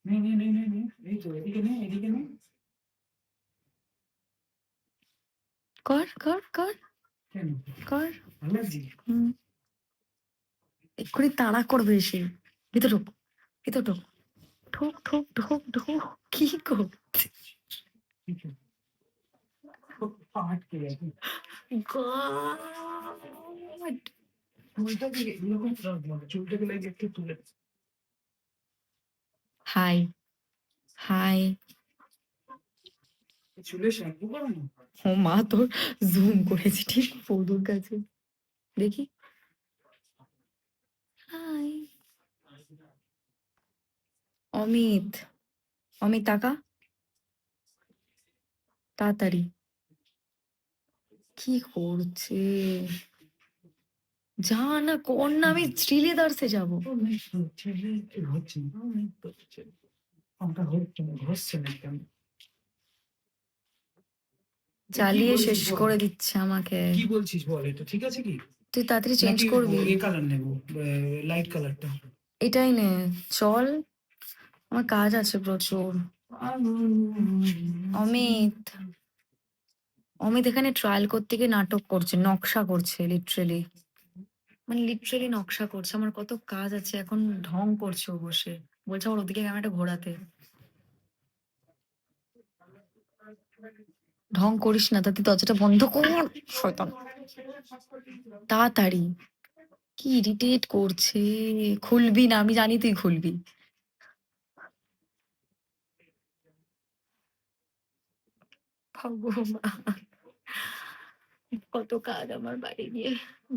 এই তো এদিকে নে, এদিকে নে। কর কর কর কেন? কর। অ্যালার্জি? হুম, এক্ষুনি তাড়া করবে এসে। ভিতর ঢোক, ভিতর ঢোক, ঢোক ঢোক ঢোক ঢোক। কি করছে? কিছু পা আটকে গেছে। God! চুলটাকে এরকম রাখবো না। চুলটাকে লাগে একটু তুলে হাই হাই। চুলে শ্যাম্পু করো না? ও মা, তোর জুম করেছি ঠিক ফোদুর কাছে। দেখি। হাই অমিত, অমিত টাকা তাড়াতাড়ি। কি করছে? যা না কর না, আমি শ্রীলেদার্সে যাবো। ও নেই হচ্ছে না, একটু হচ্ছে না, এই তো হচ্ছে না। আমারটা হচ্ছে না, ঘষছে না কেন? তুই কি জ্বালিয়ে বলছিস শেষ বল? করে দিচ্ছে আমাকে। কি বলছিস বল, এটা ঠিক আছে কি? তুই তাড়াতাড়ি চেঞ্জ নাকি করবি। এ কালার নেবো, লাইট কালারটা? এটাই নে, চল। আমার কাজ আছে প্রচুর। অমিত, অমিত এখানে ট্রায়াল করতে গিয়ে নাটক করছে, নকশা করছে লিটারেলি। মানে লিটারেলি নকশা করছে। আমার কত কাজ আছে এখন। ঢং করছে ও বসে, বলছে আমার ওদিকে ক্যামেরাটা ঘোরাতে। ঢং করিস না, তাতে দরজাটা বন্ধ কর। শয়তান, তাড়াতাড়ি। কি ইরিটেট করছে। খুলবি না, আমি জানি তুই খুলবি। ভগবান, কত কাজ আমার বাড়ি গিয়ে।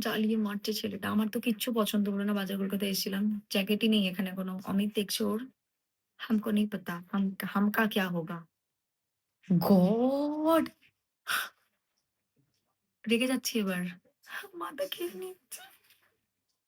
জ্বালিয়ে মারছে ছেলেটা। আমার তো কিচ্ছু পছন্দ হলো না। বাজার কলকাতায় এসেছিলাম, জ্যাকেটই নেই এখানে কোনো। অমিত দেখছে ওর। হামকো নেই পাতা হামকা ক্যা হোগা। গড, রেগে যাচ্ছি এবার। মাথা খেয়ে নিচ্ছে।